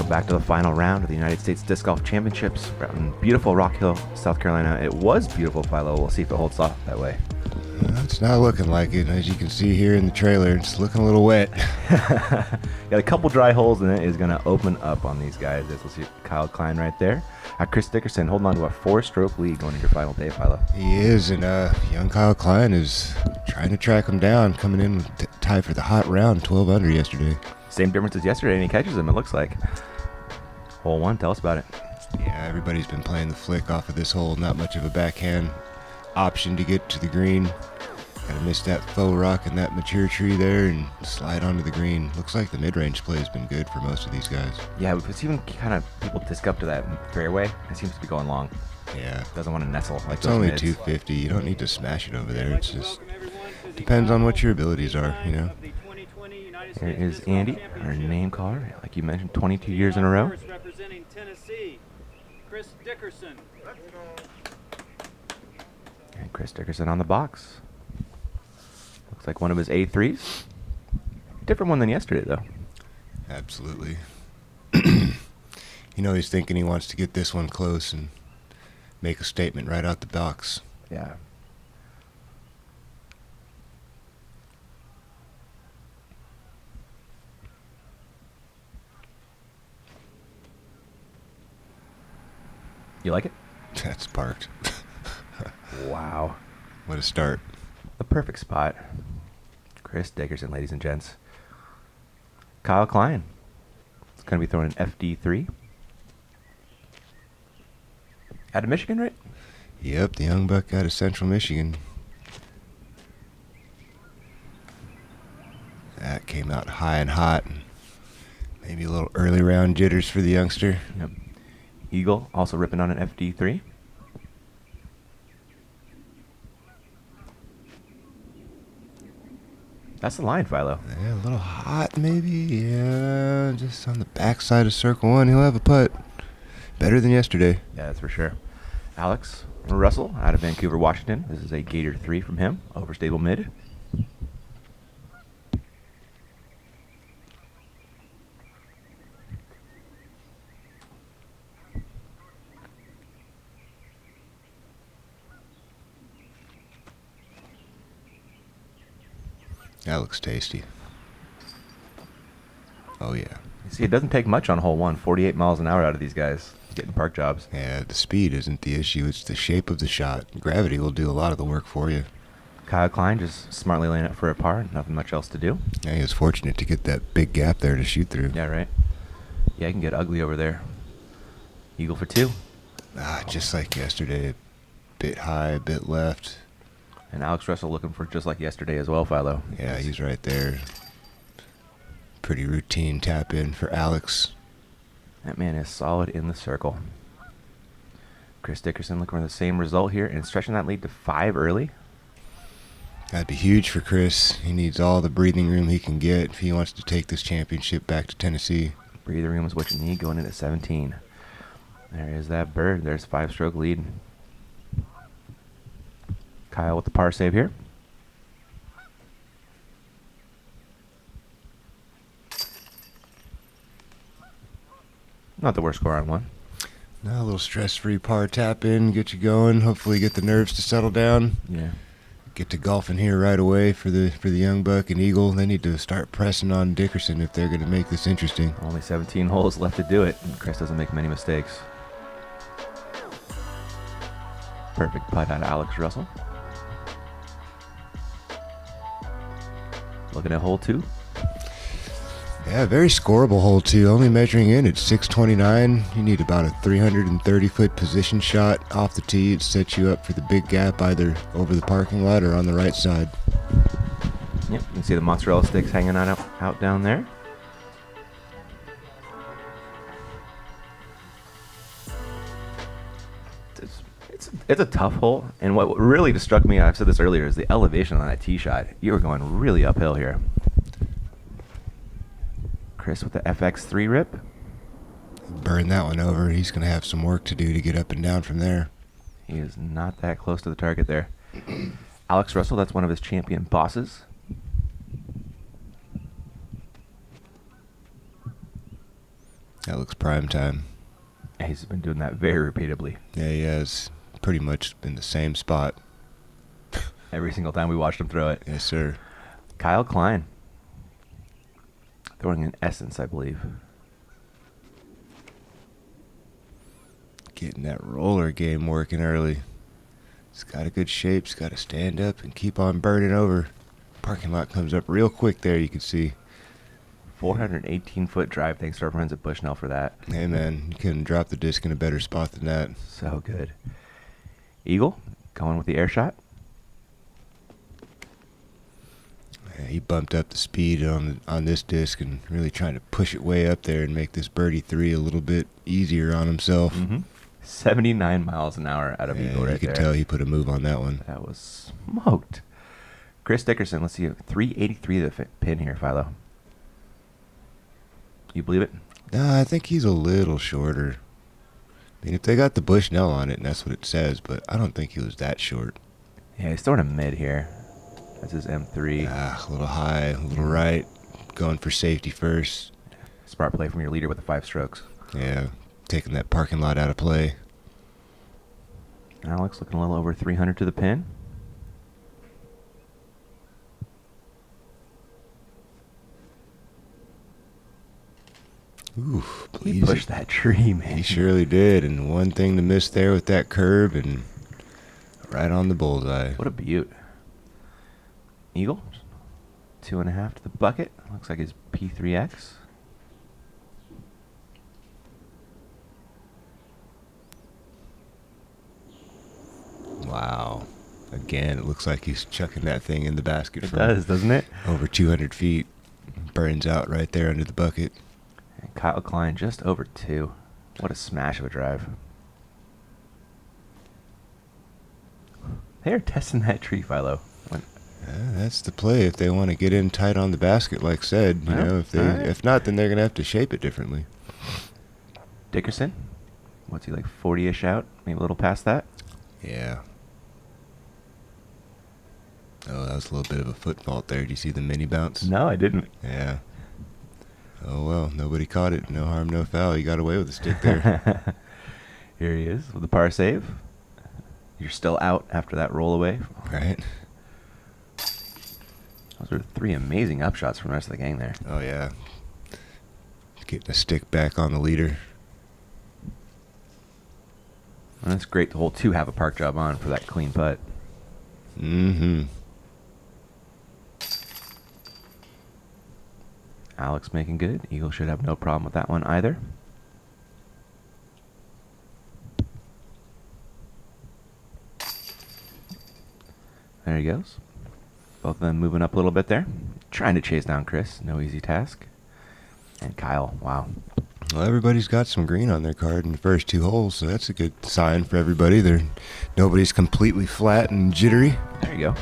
Back to the final round of the United States Disc Golf Championships out in beautiful Rock Hill, South Carolina. It was beautiful, Philo. We'll see if it holds off that way. It's not looking like it. As you can see here in the trailer, it's looking a little wet. Got a couple dry holes, and it is going to open up on these guys. We'll see Kyle Klein right there. Chris Dickerson holding on to a 4-stroke lead going into your final day, Philo. He is, and young Kyle Klein is trying to track him down, coming in tied for the hot round, 12 under yesterday. Same difference as yesterday, and he catches him, it looks like. Hole 1, tell us about it. Yeah, everybody's been playing the flick off of this hole. Not much of a backhand option to get to the green. Gotta miss that faux rock and that mature tree there and slide onto the green. Looks like the mid-range play has been good for most of these guys. Yeah, it's even kind of people disc up to that fairway. It seems to be going long. Yeah. Doesn't want to nestle like it's those only mids. 250. You don't need to smash it over there. It's just depends on what your abilities are, you know. Here is Andy, our name caller, like you mentioned, 22 years in a row. Representing Tennessee, Chris Dickerson. And Chris Dickerson on the box. Looks like one of his A3s. Different one than yesterday, though. Absolutely. You know, he's thinking he wants to get this one close and make a statement right out the box. Yeah. You like it? That's parked. Wow. What a start. The perfect spot. Chris Dickerson, ladies and gents. Kyle Klein. It's going to be throwing an FD3. Out of Michigan, right? Yep, the young buck out of Central Michigan. That came out high and hot. Maybe a little early round jitters for the youngster. Yep. Eagle also ripping on an FD3. That's the line, Philo. Yeah, a little hot maybe. Yeah, just on the backside of circle 1. He'll have a putt. Better than yesterday. Yeah, that's for sure. Alex Russell out of Vancouver, Washington. This is a Gator 3 from him. Overstable mid. That looks tasty. Oh, yeah. You see, it doesn't take much on hole 1. 48 miles an hour out of these guys getting park jobs. Yeah, the speed isn't the issue. It's the shape of the shot. Gravity will do a lot of the work for you. Kyle Klein just smartly laying it for a par. Nothing much else to do. Yeah, he was fortunate to get that big gap there to shoot through. Yeah, right. Yeah, it can get ugly over there. Eagle for 2. Just like yesterday. A bit high, a bit left. And Alex Russell looking for just like yesterday as well, Philo. Yeah, he's right there. Pretty routine tap in for Alex. That man is solid in the circle. Chris Dickerson looking for the same result here and stretching that lead to 5 early. That'd be huge for Chris. He needs all the breathing room he can get if he wants to take this championship back to Tennessee. Breathing room is what you need going into 17. There is that bird. There's 5-stroke lead. Kyle with the par save here. Not the worst score on 1. Now a little stress-free par tap in, get you going. Hopefully get the nerves to settle down. Yeah. Get to golfing here right away for the young buck and Eagle. They need to start pressing on Dickerson if they're going to make this interesting. Only 17 holes left to do it. And Chris doesn't make many mistakes. Perfect putt out of Alex Russell. Looking at hole 2. Yeah, very scoreable hole 2. Only measuring in at 629. You need about a 330-foot position shot off the tee. It sets you up for the big gap either over the parking lot or on the right side. Yep, you can see the mozzarella sticks hanging out down there. It's It's a tough hole, and what really just struck me, I've said this earlier, is the elevation on that tee shot. You were going really uphill here. Chris with the FX3 rip. Burn that one over. He's going to have some work to do to get up and down from there. He is not that close to the target there. Alex Russell, that's one of his champion bosses. That looks prime time. He's been doing that very repeatedly. Yeah, he has. Pretty much in the same spot. Every single time we watched him throw it. Yes, sir. Kyle Klein. Throwing an Essence, I believe. Getting that roller game working early. He's got a good shape. He's got to stand up and keep on burning over. Parking lot comes up real quick there, you can see. 418-foot drive. Thanks to our friends at Bushnell for that. Hey, man, you couldn't drop the disc in a better spot than that. So good. Eagle going with the air shot. Yeah, he bumped up the speed on this disc and really trying to push it way up there and make this birdie 3 a little bit easier on himself. 79 miles an hour out of Eagle right there. You could tell he put a move on that one. That was smoked. Chris Dickerson, let's see, 383 to the pin here, Philo. You believe it? No, I think he's a little shorter. I mean, if they got the Bushnell on it, and that's what it says, but I don't think he was that short. Yeah, he's throwing a mid here. That's his M3. A little high, a little right. Going for safety first. Smart play from your leader with the 5 strokes. Yeah, taking that parking lot out of play. Alex looking a little over 300 to the pin. Ooh, He pushed that tree, man. He surely did, and one thing to miss there with that curb, and right on the bullseye. What a beaut. Eagle, 2.5 to the bucket. Looks like his P3X. Wow. Again, it looks like he's chucking that thing in the basket. It does, doesn't it? Over 200 feet. Burns out right there under the bucket. And Kyle Klein just over 2. What a smash of a drive. They are testing that tree, Philo. That's the play if they want to get in tight on the basket, like said. You know, if not, then they're gonna have to shape it differently. Dickerson, what's he like, 40-ish out? Maybe a little past that. Yeah. Oh, that was a little bit of a foot fault there. Did you see the mini bounce? No, I didn't. Yeah. Oh well, nobody caught it. No harm, no foul. He got away with the stick there. Here he is with the par save. You're still out after that roll away. Right. Those are 3 amazing upshots from the rest of the gang there. Oh yeah. Getting the stick back on the leader. And that's great to hold 2 have a park job on for that clean putt. Mm-hmm. Alex making good. Eagle should have no problem with that one either. There he goes. Both of them moving up a little bit there. Trying to chase down Chris. No easy task. And Kyle, wow. Well, everybody's got some green on their card in the first 2 holes, so that's a good sign for everybody. Nobody's completely flat and jittery. There you go.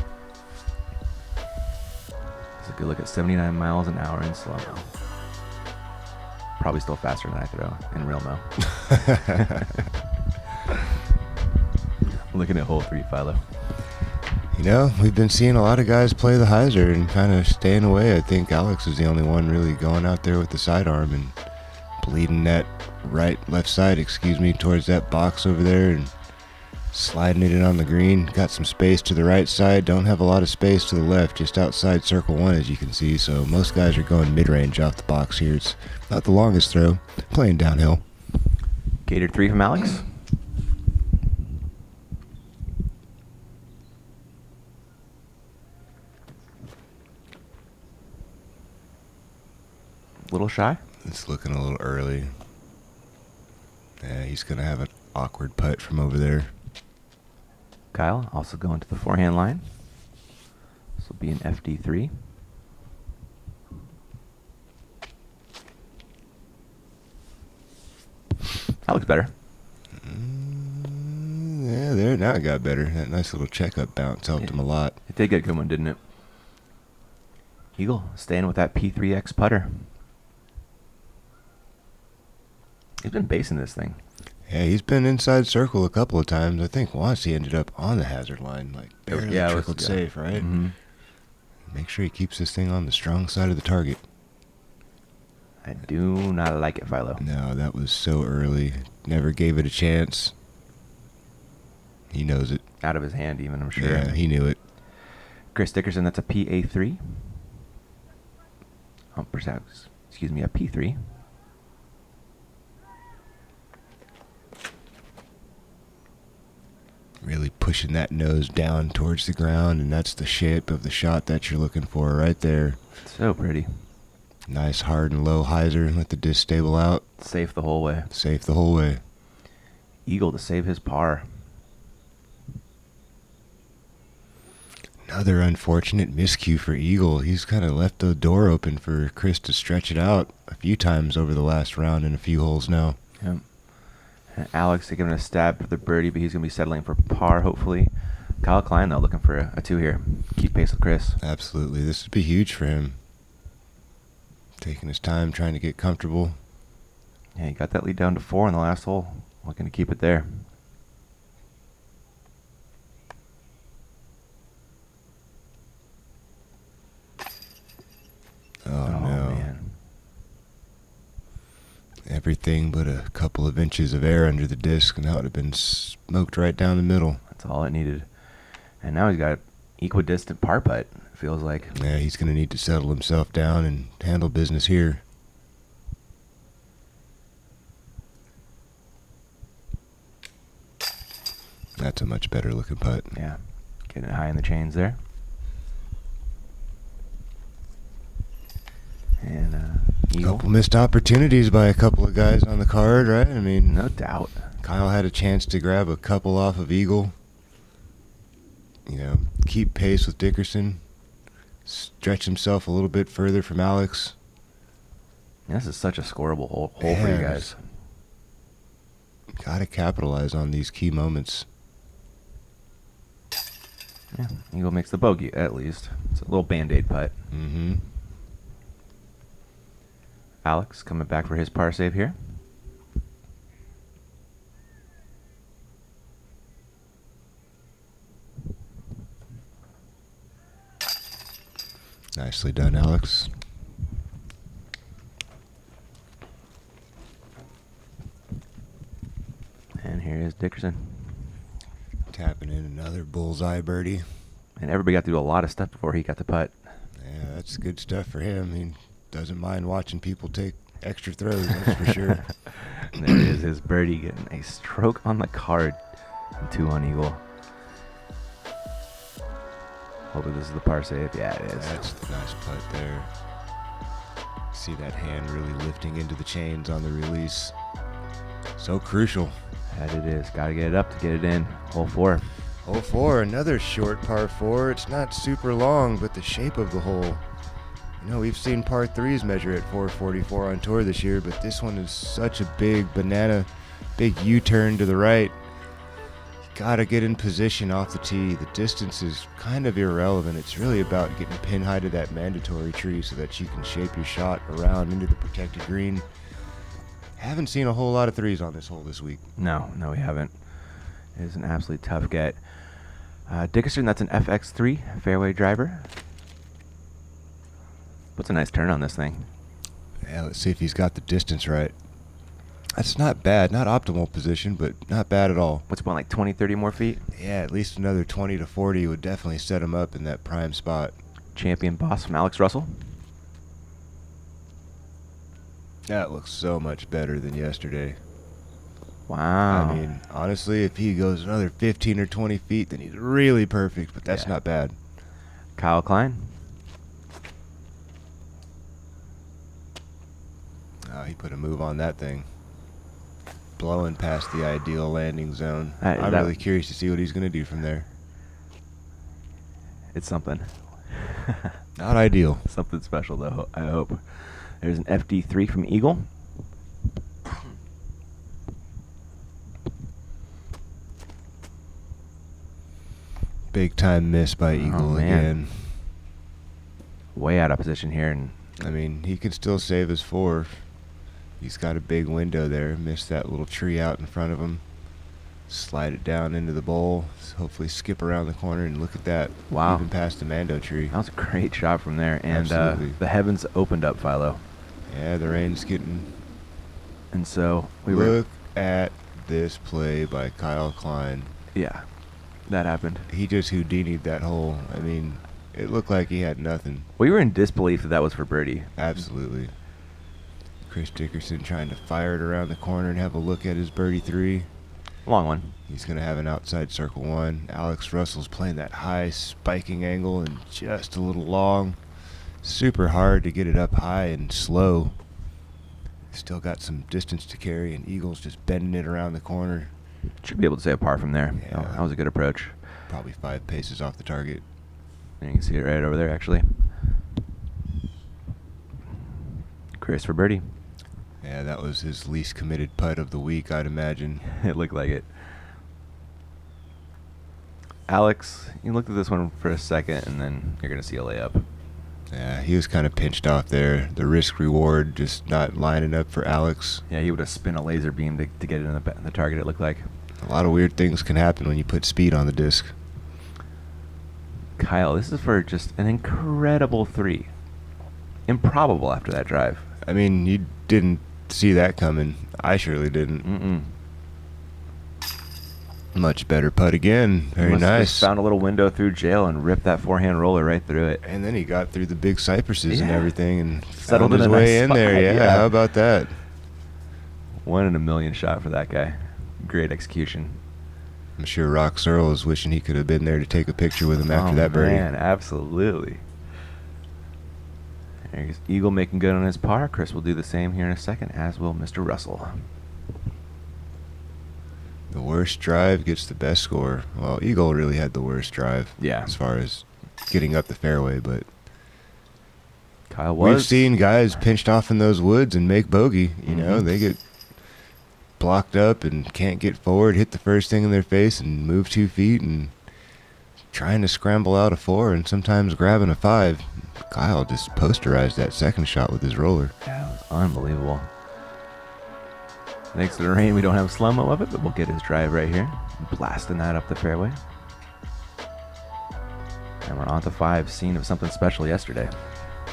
Let's take a look at 79 miles an hour in slow-mo. Probably still faster than I throw in real mo. Looking at hole 3, Philo. You know, we've been seeing a lot of guys play the hyzer and kind of staying away. I think Alex is the only one really going out there with the sidearm and bleeding that left side, towards that box over there and sliding it in on the green. Got some space to the right side. Don't have a lot of space to the left, just outside circle 1, as you can see. So most guys are going mid-range off the box here. It's not the longest throw. Playing downhill. Gator 3 from Alex. Little shy. It's looking a little early. Yeah, he's going to have an awkward putt from over there. Kyle also going to the forehand line. This will be an FD3. That looks better. Yeah, there. Now it got better. That nice little checkup bounce helped him a lot. It did get a good one, didn't it? Eagle staying with that P3X putter. He's been basing this thing. Yeah, he's been inside circle a couple of times. I think once he ended up on the hazard line, like barely trickled safe, right? Mm-hmm. Make sure he keeps this thing on the strong side of the target. I do not like it, Philo. No, that was so early. Never gave it a chance. He knows it. Out of his hand, even, I'm sure. Yeah, he knew it. Chris Dickerson, that's a PA3. Excuse me, a P3. Really pushing that nose down towards the ground, and that's the shape of the shot that you're looking for right there. So pretty. Nice hard and low hyzer. Let the disc stable out. Safe the whole way. Safe the whole way. Eagle to save his par. Another unfortunate miscue for Eagle. He's kind of left the door open for Chris to stretch it out a few times over the last round in a few holes now. Yep. And Alex taking a stab for the birdie, but he's going to be settling for par, hopefully. Kyle Klein, though, looking for a 2 here. Keep pace with Chris. Absolutely. This would be huge for him. Taking his time, trying to get comfortable. Yeah, he got that lead down to 4 in the last hole. Looking to keep it there. Oh, no. Man. Everything but a couple of inches of air under the disc, and that would have been smoked right down the middle. That's all it needed. And now he's got equidistant par putt, feels like. Yeah, he's going to need to settle himself down and handle business here. That's a much better looking putt. Yeah, getting it high in the chains there. And Eagle. Couple missed opportunities by a couple of guys on the card, right? I mean, No doubt. Kyle had a chance to grab a couple off of Eagle. You know, keep pace with Dickerson. Stretch himself a little bit further from Alex. This is such a scoreable hole for you guys. Got to capitalize on these key moments. Yeah, Eagle makes the bogey, at least. It's a little Band-Aid putt. Mm-hmm. Alex coming back for his par save here. Nicely done, Alex. And here is Dickerson. Tapping in another bullseye birdie. And everybody got to do a lot of stuff before he got the putt. Yeah, that's good stuff for him. He doesn't mind watching people take extra throws, that's for sure. And there is his birdie getting a stroke on the card. And 2 on Eagle. Hopefully this is the par save. Yeah, it is. That's the nice putt there. See that hand really lifting into the chains on the release. So crucial. That it is. Got to get it up to get it in. Hole 4. Hole 4, another short par 4. It's not super long, but the shape of the hole. You know, we've seen par 3s measure at 444 on tour this year, but this one is such a big banana, big U-turn to the right. You gotta get in position off the tee. The distance is kind of irrelevant. It's really about getting pin high to that mandatory tree so that you can shape your shot around into the protected green. Haven't seen a whole lot of 3s on this hole this week. No, we haven't. It is an absolutely tough get. Dickerson, that's an FX3 fairway driver. Puts a nice turn on this thing. Yeah, let's see if he's got the distance right. That's not bad. Not optimal position, but not bad at all. What's about like 20, 30 more feet? Yeah, at least another 20 to 40 would definitely set him up in that prime spot. Champion boss from Alex Russell. That looks so much better than yesterday. Wow. I mean, honestly, if he goes another 15 or 20 feet, then he's really perfect, but that's not bad. Kyle Klein. He put a move on that thing. Blowing past the ideal landing zone. I'm really curious to see what he's going to do from there. It's something. Not ideal. Something special, though, I hope. There's an FD3 from Eagle. Big time miss by Eagle man. again. Way out of position here. And I mean, he can still save his 4. He's got a big window there. Missed that little tree out in front of him. Slide it down into the bowl. Hopefully skip around the corner and look at that. Wow. Even past the Mando tree. that was a great shot from there. And Absolutely. the heavens opened up, Philo. Yeah, the rain's getting... And so we were... Look at this play by Kyle Klein. Yeah, that happened. He just Houdini'd that hole. I mean, it looked like he had nothing. We were in disbelief that was for birdie. Absolutely. Chris Dickerson trying to fire it around the corner and have a look at his birdie 3. Long one. He's going to have an outside circle 1. Alex Russell's playing that high spiking angle and just a little long. Super hard to get it up high and slow. Still got some distance to carry, and Eagle's just bending it around the corner. Should be able to say a par from there. Yeah. That was a good approach. Probably 5 paces off the target. And you can see it right over there, actually. Chris for birdie. Yeah, that was his least committed putt of the week, I'd imagine. It looked like it. Alex, you looked at this one for a second, and then you're going to see a layup. Yeah, he was kind of pinched off there. The risk reward just not lining up for Alex. Yeah, he would have spun a laser beam to get it in the target, it looked like. A lot of weird things can happen when you put speed on the disc. Kyle, this is for just an incredible 3. Improbable after that drive. I mean, you didn't see that coming. I surely didn't. Mm-mm. Much better putt again. Very Must have nice. just found a little window through jail and ripped that forehand roller right through it. And then he got through the big cypresses and Yeah. everything and Settled found in his a way nice in there. spot, Yeah, yeah. how about that? 1 in a million shot for that guy. Great execution. I'm sure Rock Searle was wishing he could have been there to take a picture with him after that birdie. Man, absolutely. There's Eagle making good on his par. Chris will do the same here in a second, as will Mr. Russell. The worst drive gets the best score. Well, Eagle really had the worst drive. Yeah. As far as getting up the fairway, but Kyle was. we've seen guys pinched off in those woods and make bogey. You know, they get blocked up and can't get forward, hit the first thing in their face and move 2 feet and trying to scramble out a 4 and sometimes grabbing a 5. Kyle just posterized that second shot with his roller. Yeah, it was unbelievable. Thanks to the rain, we don't have slow-mo of it, but we'll get his drive right here. Blasting that up the fairway. And we're on to 5, scene of something special yesterday.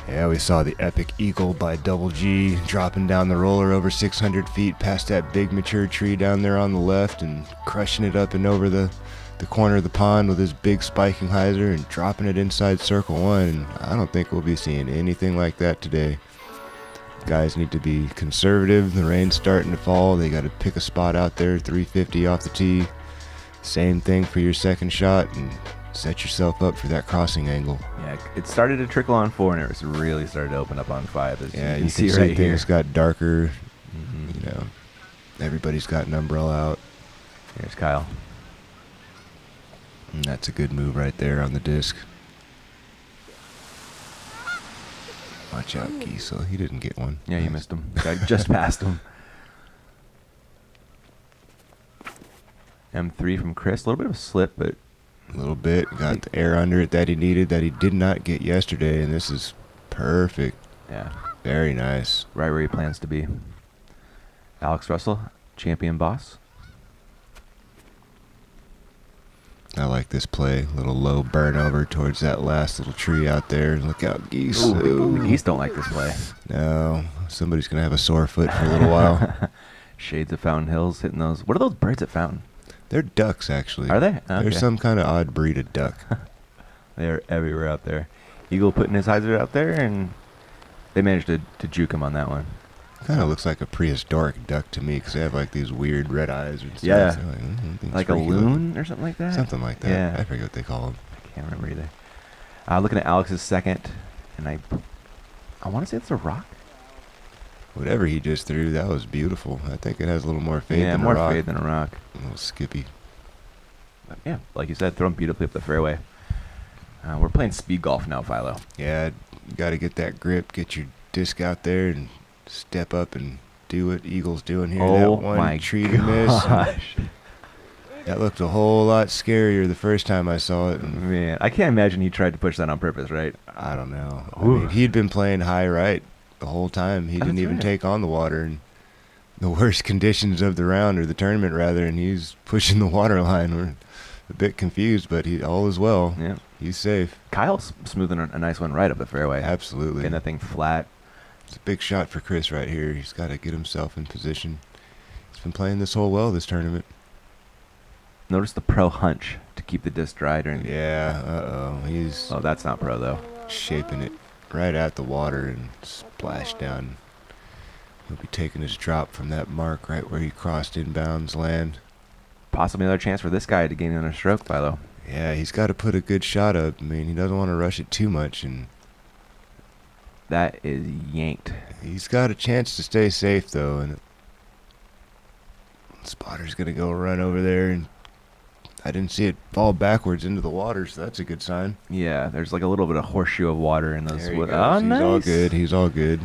Yeah, we saw the epic eagle by Double G dropping down the roller over 600 feet past that big mature tree down there on the left and crushing it up and over the corner of the pond with his big spiking hyzer and dropping it inside circle 1. And I don't think we'll be seeing anything like that today. Guys need to be conservative. The rain's starting to fall. They got to pick a spot out there, 350 off the tee. Same thing for your second shot and set yourself up for that crossing angle. Yeah, it started to trickle on 4, and it was really started to open up on 5. As Yeah, you you can see can right see here. things got darker. Mhm. You know, everybody's got an umbrella out. Here's Kyle. And that's a good move right there on the disc. Watch out, Giesel. He didn't get one. Yeah, you missed him. I just passed him. M3 from Chris. A little bit of a slip, but A little bit. Got the air under it that he needed that he did not get yesterday. And this is perfect. yeah, Very nice. right where he plans to be. Alex Russell, champion boss. I like this play. Little low burn over towards that last little tree out there. Look out, geese. Ooh, the Ooh. geese don't like this play. No, somebody's going to have a sore foot for a little while. Shades of Fountain Hills hitting those. What are those birds at Fountain? They're ducks, actually. Are they? They're Okay. some kind of odd breed of duck. They're everywhere out there. Eagle putting his hyzer out there, and they managed to juke him on that one. Kind of looks like a prehistoric duck to me because they have like these weird red eyes and stuff. Yeah. They're things Like a freaky looking. loon or something like that? Something like that. Yeah. I forget what they call them. I can't remember either. Looking at Alex's second, and I want to say it's a rock. Whatever he just threw, that was beautiful. I think it has a little more fade Yeah, than more a rock. fade than a rock. A little skippy. But yeah, like you said, throw them beautifully up the fairway. We're playing speed golf now, Philo. Yeah, you got to get that grip, get your disc out there, and step up and do what Eagle's doing here. Oh that one my tree to miss. gosh. That looked a whole lot scarier the first time I saw it. And Man, I can't imagine he tried to push that on purpose, right? I don't know. I Ooh. mean, he'd been playing high right the whole time. He didn't That's even right. take on the water. And the worst conditions of the round, or the tournament rather, and he's pushing the water line. We're a bit confused, but all is well. Yeah. He's safe. Kyle's smoothing a nice one right up the fairway. Absolutely. Getting that thing flat. It's a big shot for Chris right here. He's got to get himself in position. He's been playing this hole well this tournament. Notice the pro hunch to keep the disc dry during. Yeah, uh-oh. He's Oh, that's not pro though. shaping it right at the water and splash down. He'll be taking his drop from that mark right where he crossed inbounds land. Possibly another chance for this guy to gain another stroke, Philo. Yeah, he's got to put a good shot up. I mean, he doesn't want to rush it too much, and That is yanked. he's got a chance to stay safe, though. And spotter's going to go run over there, and I didn't see it fall backwards into the water, so that's a good sign. Yeah, there's like a little bit of horseshoe of water in those. There he wood. goes. Oh, He's nice. all good. He's all good.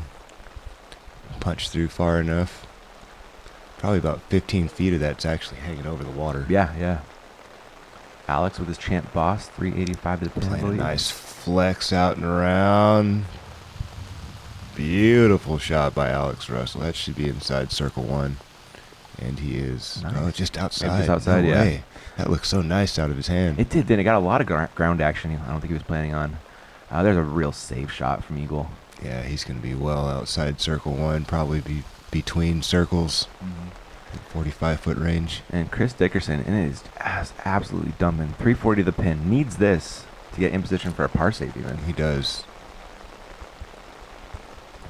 Punch through far enough. Probably about 15 feet of that's actually hanging over the water. Yeah, yeah. Alex with his champ boss, 385 to the pin. I Playing a believe. nice flex out and around. Beautiful shot by Alex Russell. That should be inside circle one. And he is. Nice. Oh, just outside. just outside, No yeah. way. That looks so nice out of his hand. It did. Then it got a lot of ground action. I don't think he was planning on. There's a real safe shot from Eagle. Yeah, he's going to be well outside circle one. Probably be between circles. 45-foot range. And Chris Dickerson in his ass absolutely dumping. 340 to the pin. Needs this to get in position for a par save even. He does.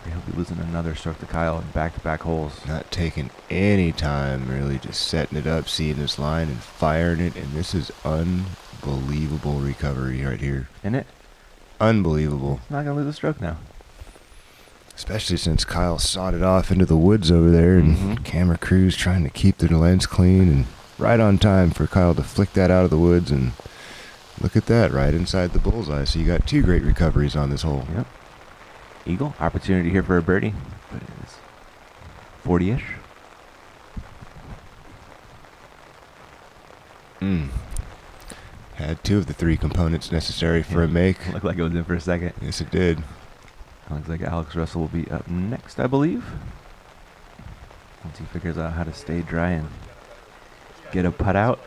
He'll be losing another stroke to Kyle in back-to-back holes. Not taking any time, really. Just setting it up, seeing this line, and firing it. And this is unbelievable recovery right here. Isn't it? Unbelievable. He's not going to lose a stroke now. Especially since Kyle sawed it off into the woods over there, and Mhm. camera crews trying to keep the lens clean, and right on time for Kyle to flick that out of the woods. And look at that, right inside the bullseye. So you got two great recoveries on this hole. Yep. Eagle, opportunity here for a birdie. But it is 40-ish. Had two of the three components necessary for a make. Looked like it was in for a second. Yes, it did. Looks like Alex Russell will be up next, I believe. Once he figures out how to stay dry and get a putt out.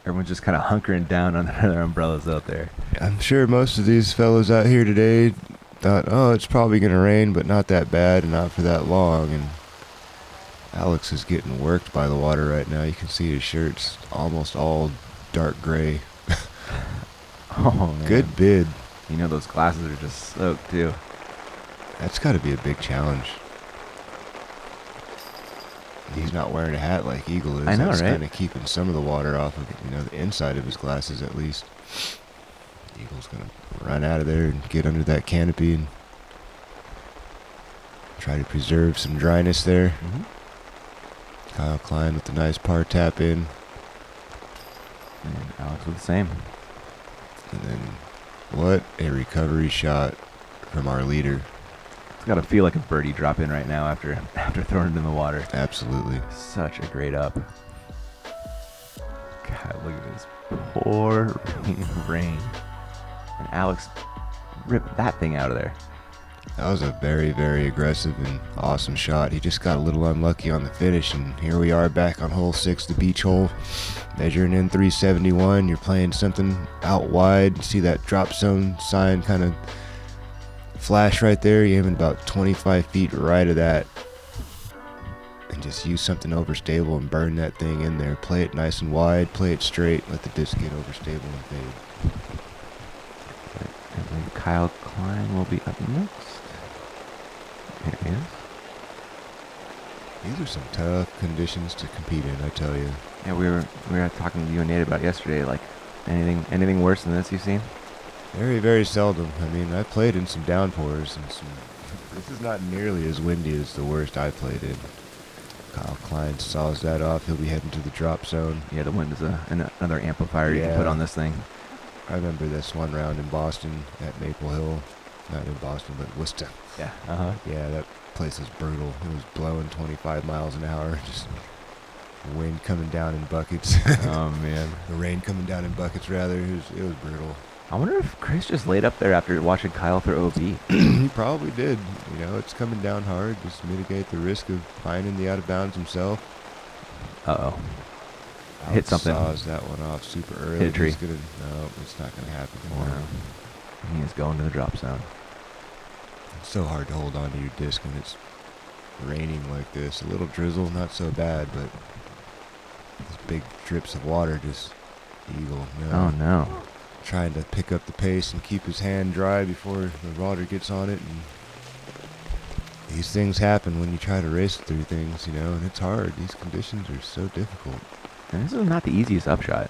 Everyone's just kind of hunkering down under their umbrellas out there. I'm sure most of these fellows out here today thought, oh, it's probably going to rain, but not that bad and not for that long. And Alex is getting worked by the water right now. You can see his shirt's almost all dark gray. Oh, man. Good bid. You know those glasses are just soaked, too. That's got to be a big challenge. He's not wearing a hat like Eagle is. I know, That's right? kind of keeping some of the water off of, the inside of his glasses at least. Eagle's going to run out of there and get under that canopy and try to preserve some dryness there. Mm-hmm. Kyle Klein with the nice par tap in. And Alex with the same. And then what a recovery shot from our leader. It's got to feel like a birdie drop in right now after throwing it in the water. Absolutely. Such a great up. God, look at this poor rain. And Alex ripped that thing out of there. That was a very, very aggressive and awesome shot. He just got a little unlucky on the finish, and here we are back on hole 6, the beach hole. Measuring in 371. You're playing something out wide. See that drop zone sign kind of flash right there. You're aiming about 25 feet right of that. And just use something overstable and burn that thing in there. Play it nice and wide. Play it straight. Let the disc get overstable and fade. I believe Kyle Klein will be up next. Here he is. These are some tough conditions to compete in, I tell you. Yeah, we were talking to you and Nate about it yesterday. Like, anything worse than this you've seen? Very, very seldom. I mean, I played in some downpours and some. This is not nearly as windy as the worst I played in. Kyle Klein saws that off. He'll be heading to the drop zone. Yeah, the wind is another amplifier you can put Yeah. on this thing. I remember this one round in Boston at Maple Hill. Not in Boston, but Worcester. Yeah. Yeah, that place was brutal. It was blowing 25 miles an hour. Just Wind coming down in buckets. Oh, man. The rain coming down in buckets, rather. It was brutal. I wonder if Chris just laid up there after watching Kyle throw OB. He probably did. You know, it's coming down hard. Just mitigate the risk of finding the out of bounds himself. Uh-oh. Hit something. Saws that one off super early. Hit a tree. No, it's not going to happen tomorrow. No. He is going to the drop zone. It's so hard to hold on to your disc when it's raining like this. A little drizzle, not so bad, but these big drips of water just eagle. No. Oh, no. Trying to pick up the pace and keep his hand dry before the water gets on it. And these things happen when you try to race through things, you know, and it's hard. These conditions are so difficult. And this is not the easiest upshot.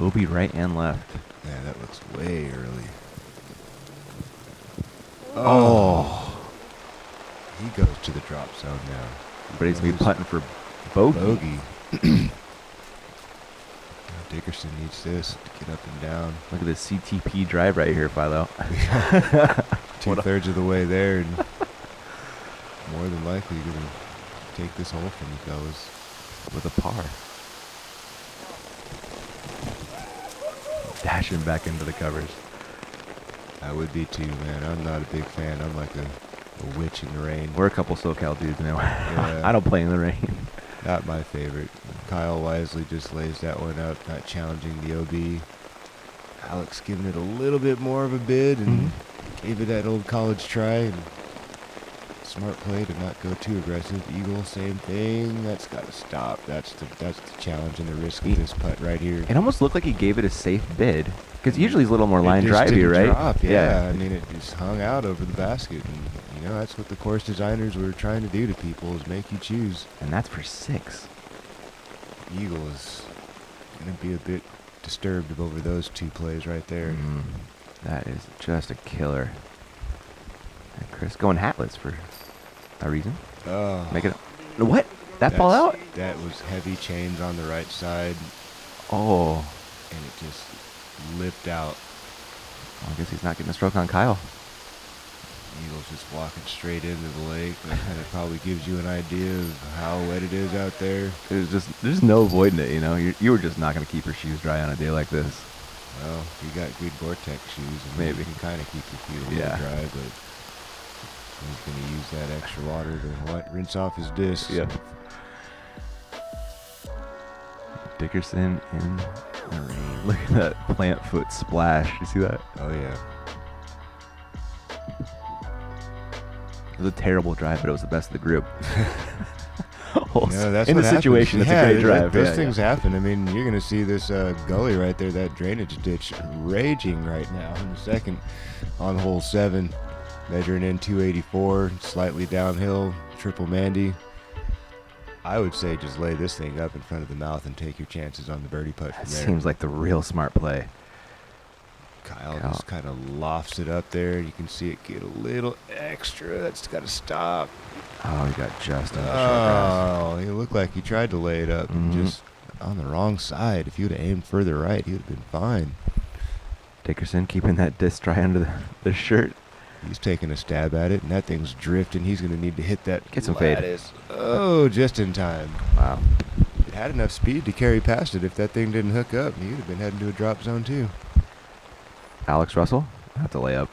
OB right and left. Yeah, that looks way early. Oh. He goes to the drop zone now. But he's going to be putting for bogey. Dickerson needs this to get up and down. Look at this CTP drive right here, Philo. 2/3 of the way there, and more than likely you're going to take this hole from you fellas. With a par. Dashing back into the covers. I would be too, man. I'm not a big fan. I'm like a witch in the rain. We're a couple SoCal dudes now. Yeah. I don't play in the rain. Not my favorite. Kyle wisely just lays that one out, not challenging the OB. Alex giving it a little bit more of a bid and gave it that old college try. And smart play to not go too aggressive. Eagle, same thing. That's got to stop. That's the challenge and the risk of this putt right here. It almost looked like he gave it a safe bid. Because usually he's a little more line It just drivey, didn't right? drop, yeah. I mean, it just hung out over the basket. And, you know, that's what the course designers were trying to do to people, is make you choose. And that's for 6. Eagle is going to be a bit disturbed over those two plays right there. That is just a killer. And Chris going hatless for a reason. Oh, Make it. What? That fall out? That was heavy chains on the right side, Oh. and it just lipped out. Well, I guess he's not getting a stroke on Kyle. Eagle's just walking straight into the lake. That kind of probably gives you an idea of how wet it is out there. There's no avoiding it, you know. You were just not going to keep your shoes dry on a day like this. Well, you got good Gore-Tex shoes, and Maybe. you can kind of keep your feet a little dry, but he's going to use that extra water to rinse off his discs. Yeah. Dickerson in the rain. Look at that plant foot splash. You see that? Oh, yeah. It was a terrible drive, but it was the best of the group. Yeah, that's in what the situation, happens. it's a great drive. Those things happen. I mean, you're going to see this gully right there, that drainage ditch, raging right now in a second on hole 7, measuring in 284, slightly downhill, triple Mandy. I would say just lay this thing up in front of the mouth and take your chances on the birdie putt from That there. seems like the real smart play. Kyle just kind of lofts it up there. You can see it get a little extra. That's got to stop. Oh, he got just on the short grass. Oh, he looked like he tried to lay it up and just on the wrong side. If he would have aimed further right, he would have been fine. Dickerson keeping that disc dry under the shirt. He's taking a stab at it, and that thing's drifting. He's going to need to hit that Get some fade. lattice. Oh, just in time. Wow. It had enough speed to carry past it. If that thing didn't hook up, he would have been heading to a drop zone too. Alex Russell, have to lay up.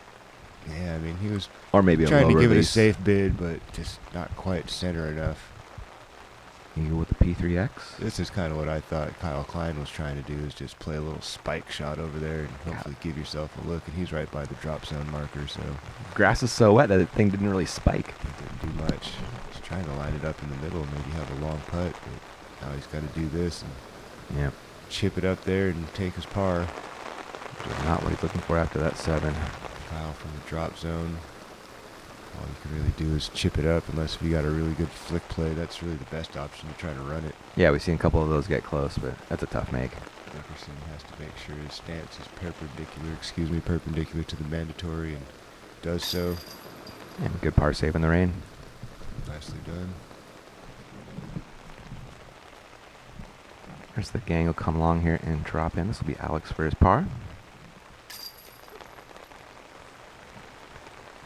Yeah, I mean, he was Or maybe a trying low to give it a release. safe bid, but just not quite center enough. Eagle with the P3X. This is kind of what I thought Kyle Klein was trying to do, is just play a little spike shot over there and hopefully give yourself a look. And he's right by the drop zone marker, so Grass is so wet that the thing didn't really spike. it didn't do much. He's trying to line it up in the middle, maybe have a long putt, but now he's got to do this and Yeah. chip it up there and take his par. Not what he's looking for after that 7. Kyle from the drop zone. All you can really do is chip it up, unless if you got a really good flick play. That's really the best option to try to run it. Yeah, we've seen a couple of those get close, but that's a tough make. Dickerson has to make sure his stance is perpendicular to the mandatory, and does so. And good par save in the rain. Nicely done. There's the gang will come along here and drop in. This will be Alex for his par.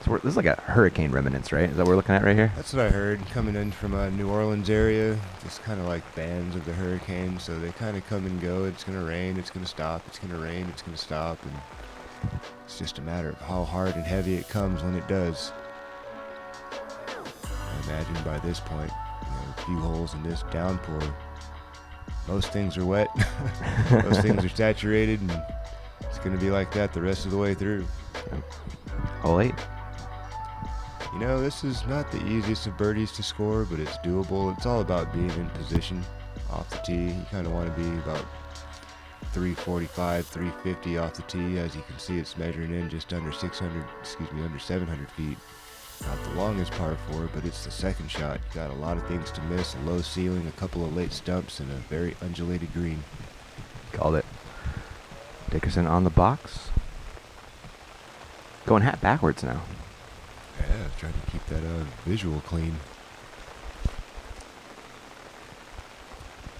So This is like a hurricane remnants, right? Is that what we're looking at right here? That's what I heard coming in from New Orleans area. Just kind of like bands of the hurricane, so they kind of come and go. It's gonna rain, it's gonna stop. It's gonna rain, it's gonna stop, and it's just a matter of how hard and heavy it comes when it does. I imagine by this point, a few holes in this downpour. Most things are wet. Most things are saturated, and it's gonna be like that the rest of the way through. Hole 8. This is not the easiest of birdies to score, but it's doable. It's all about being in position off the tee. You kind of want to be about 345, 350 off the tee. As you can see, it's measuring in just under 700 feet. Not the longest par 4, but it's the second shot. You got a lot of things to miss, a low ceiling, a couple of late stumps, and a very undulated green. Called it. Dickerson on the box. Going hat backwards now. Yeah, trying to keep that visual clean.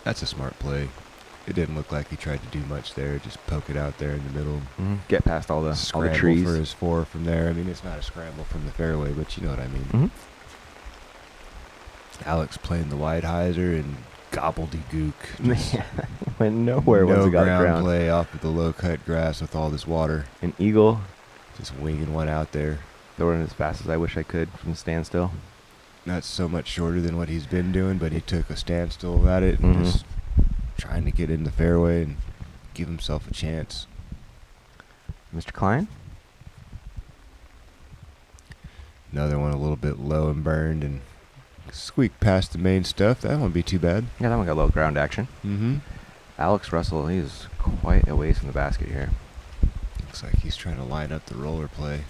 That's a smart play. It didn't look like he tried to do much there. Just poke it out there in the middle. Get past all the trees. For his 4 from there. I mean, it's not a scramble from the fairway, but you know what I mean. Mm-hmm. Alex playing the wide hyzer and gobbledygook. Went nowhere once No he got ground play off of the low-cut grass with all this water. An eagle. Just winging one out there. Throwing it as fast as I wish I could from the standstill. Not so much shorter than what he's been doing, but he took a standstill at it and just trying to get in the fairway and give himself a chance. Mr. Klein? Another one a little bit low and burned and squeak past the main stuff. That won't be too bad. Yeah, that one got a little ground action. Mm-hmm. Alex Russell, he's quite a ways from the basket here. Looks like he's trying to line up the roller play.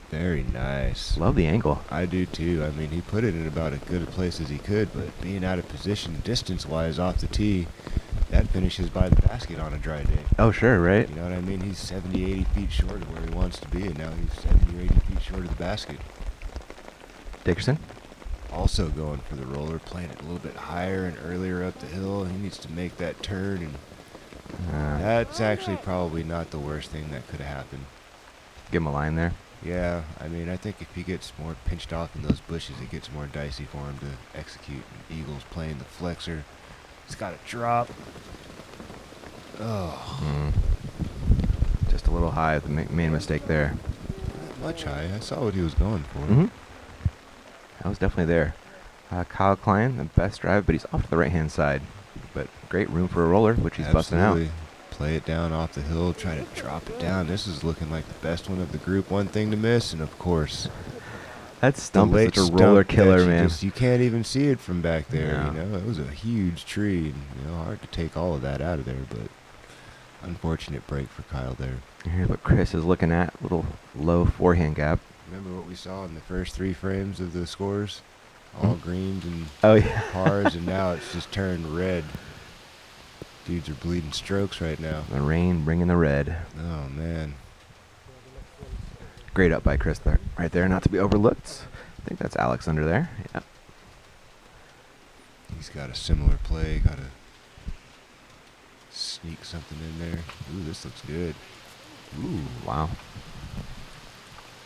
Very nice. Love the angle. I do too. I mean, he put it in about as good a place as he could, but being out of position distance-wise off the tee, that finishes by the basket on a dry day. Oh, sure, right? You know what I mean? He's 70, 80 feet short of where he wants to be, and now he's 70 or 80 feet short of the basket. Dickerson? Also going for the roller, playing it a little bit higher and earlier up the hill. He needs to make that turn, and that's actually probably not the worst thing that could have happened. Give him a line there. Yeah, I mean, I think if he gets more pinched off in those bushes, it gets more dicey for him to execute. And Eagles playing the flexor. He's got a drop. Oh. Just a little high, the main mistake there. Not much high. I saw what he was going for. That was definitely there. Kyle Klein, the best drive, but he's off to the right-hand side. But great room for a roller, which he's busting out. Play it down off the hill, try to drop it down. This is looking like the best one of the group. One thing to miss, and of course, that stump is such a roller killer, man. You can't even see it from back there. Yeah. You know, it was a huge tree. And, hard to take all of that out of there, but unfortunate break for Kyle there. Here's what Chris is looking at. Little low forehand gap. Remember what we saw in the first 3 frames of the scores? All greens and pars, and now it's just turned red. Dudes are bleeding strokes right now. The rain bringing the red. Oh, man. Great up by Chris there, right there, not to be overlooked. I think that's Alex under there. Yeah. He's got a similar play. Got to sneak something in there. Ooh, this looks good. Ooh, wow.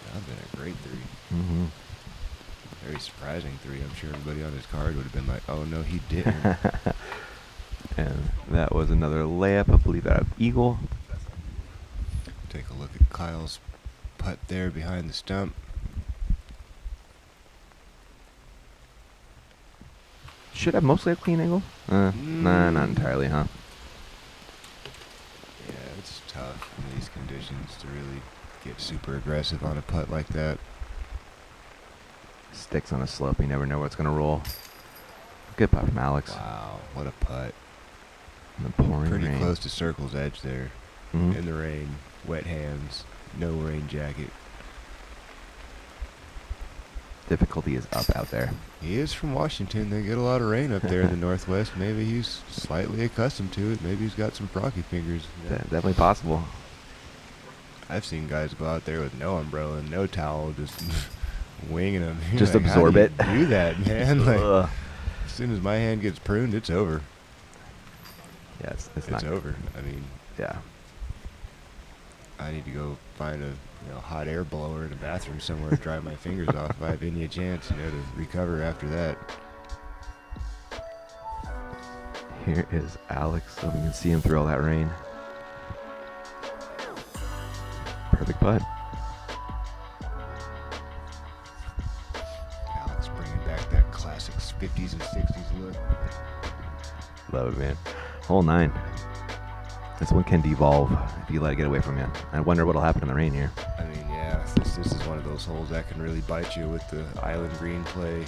That would have been a great 3. Very surprising 3. I'm sure everybody on his card would have been like, oh, no, he didn't. And that was another layup, I believe, out of Eagle. Take a look at Kyle's putt there behind the stump. Should have mostly a clean angle. Nah, not entirely, huh? Yeah, it's tough in these conditions to really get super aggressive on a putt like that. Sticks on a slope, you never know where it's going to roll. Good putt from Alex. Wow, what a putt. In the pouring Pretty rain. close to circle's edge there. In the rain, wet hands, no rain jacket. Difficulty is up out there. He is from Washington. They get a lot of rain up there in the Northwest. Maybe he's slightly accustomed to it. Maybe he's got some froggy fingers. Definitely possible. I've seen guys go out there with no umbrella and no towel, just winging them. Just like, absorb how it. do you do that, man? Like, as soon as my hand gets pruned, it's over. Yeah, it's It's over. I mean, yeah. I need to go find a hot air blower in a bathroom somewhere to dry my fingers off if I have any chance, to recover after that. Here is Alex, so we can see him through all that rain. Perfect putt. Alex bringing back that classic 50s and 60s look. Love it, man. Hole 9. This one can devolve if you let it get away from you. I wonder what'll happen in the rain here. I mean, yeah, this is one of those holes that can really bite you with the island green play. You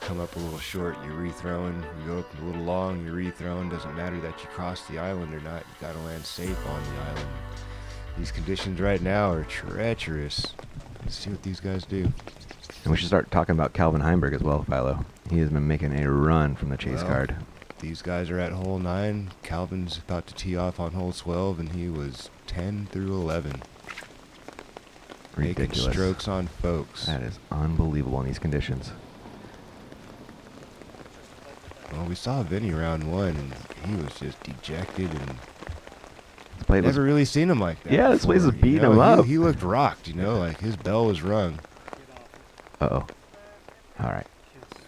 come up a little short, you're rethrowing. You go up a little long, you're rethrowing. Doesn't matter that you cross the island or not. You gotta land safe on the island. These conditions right now are treacherous. Let's see what these guys do. And we should start talking about Calvin Heimberg as well, Philo. He has been making a run from the chase card. These guys are at hole 9. Calvin's about to tee off on hole 12, and he was 10 through 11. Ridiculous. Making strokes on folks. That is unbelievable in these conditions. Well, we saw Vinny round 1, and he was just dejected, and This play was, never really seen him like that. Yeah, this place is before, beating him up. He looked rocked, like his bell was rung. Uh-oh. All right.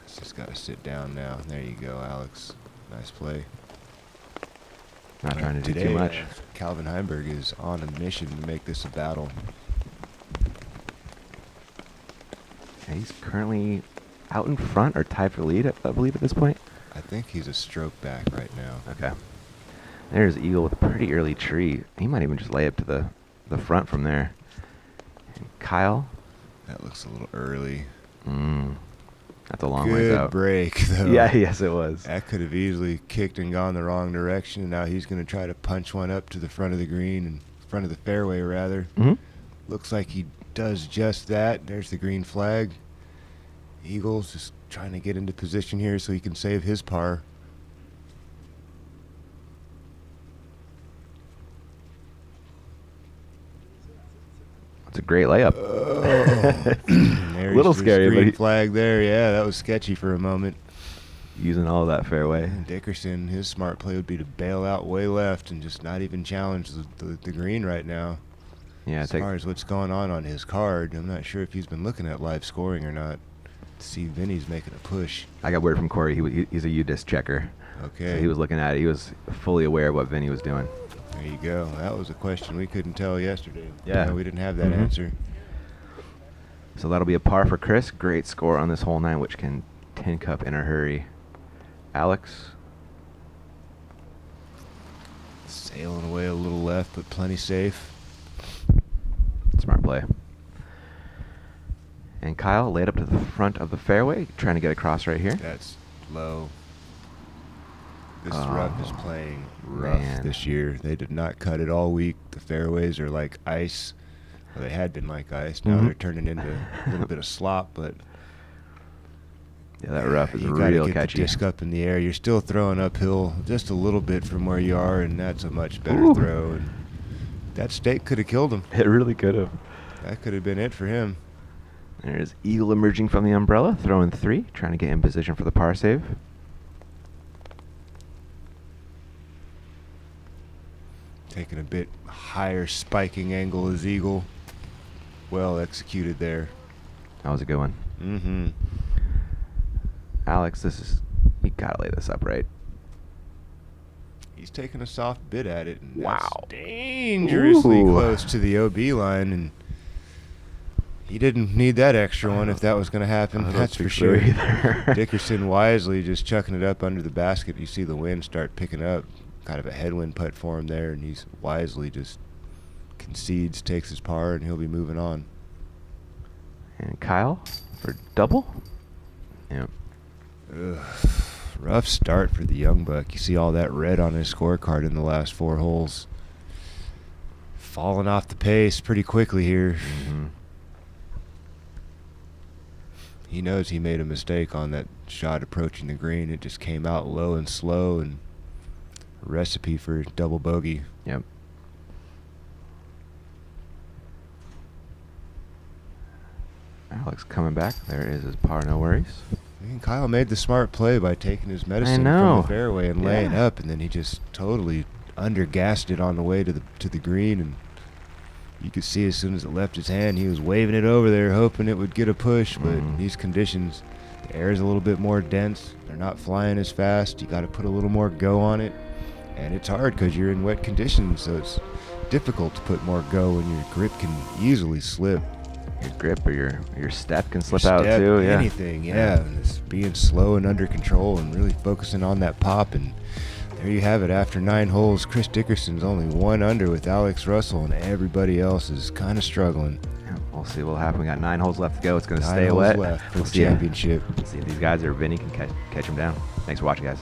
He's just got to sit down now. There you go, Alex. Nice play. Not trying to do Today, too much. Calvin Heimberg is on a mission to make this a battle. He's currently out in front or tied for lead, I believe, at this point. I think he's a stroke back right now. Okay. There's Eagle with a pretty early tree. He might even just lay up to the front from there. And Kyle. That looks a little early. That's a long ways out. Good break, though. Yeah, yes, it was. That could have easily kicked and gone the wrong direction, and now he's going to try to punch one up to the front of the green, and front of the fairway, rather. Looks like he does just that. There's the green flag. Eagles just trying to get into position here so he can save his par. It's a great layup. There's Little his scary, but green he, flag there. Yeah, that was sketchy for a moment. using all of that fairway. Dickerson, his smart play would be to bail out way left and just not even challenge the green right now. Yeah, As far as what's going on his card, I'm not sure if he's been looking at live scoring or not. See, Vinny's making a push. I got word from Corey. He's a UDisc checker. Okay. So he was looking at it. He was fully aware of what Vinny was doing. There you go. That was a question we couldn't tell yesterday. Yeah. We didn't have that answer. So that'll be a par for Chris. Great score on this hole 9, which can tin cup in a hurry. Alex. Sailing away a little left, but plenty safe. Smart play. And Kyle laid up to the front of the fairway, trying to get across right here. That's low. This Oh, rough is playing rough man. this year. They did not cut it all week. The fairways are like ice. Well, they had been like ice. Now they're turning into a little bit of slop, but Yeah, that rough is you gotta real get catchy. the disc up in the air. You're still throwing uphill just a little bit from where you are, and that's a much better throw. And that stake could have killed him. It really could have. That could have been it for him. There's Eagle emerging from the umbrella, throwing 3, trying to get in position for the par save. Taking a bit higher spiking angle as Eagle. Well executed there. That was a good one. Mm-hmm. Alex, you gotta lay this up right. He's taking a soft bit at it. And Wow. That's dangerously Ooh. close to the OB line, and he didn't need that extra one if that was going to happen. I don't That's for think so sure. either. Dickerson wisely just chucking it up under the basket. You see the wind start picking up. Kind of a headwind putt for him there, and he's wisely just concedes, takes his par, and he'll be moving on. And Kyle for double. Yep. Ugh. Rough start for the young buck. You see all that red on his scorecard in the last 4 holes. Falling off the pace pretty quickly here. He knows he made a mistake on that shot approaching the green. It just came out low and slow, and a recipe for double bogey. Yep. Alex coming back. There is his par, no worries. I mean, Kyle made the smart play by taking his medicine from know. the fairway and laying Yeah. up, and then he just totally undergassed it on the way to the green, and You could see as soon as it left his hand, he was waving it over there, hoping it would get a push. But in these conditions, the air is a little bit more dense. They're not flying as fast. You got to put a little more go on it. And it's hard because you're in wet conditions, so it's difficult to put more go, and your grip can easily slip. Your grip or your step can slip Your out step, too. Yeah. anything, yeah. And it's being slow and under control and really focusing on that pop. And there you have it. After 9 holes, Chris Dickerson's only 1 under with Alex Russell, and everybody else is kind of struggling. Yeah, we'll see what'll happen. We got 9 holes left to go. It's going to 9 stay holes wet. left for We'll the see ya. championship. See if these guys or Vinny can catch them down. Thanks for watching, guys.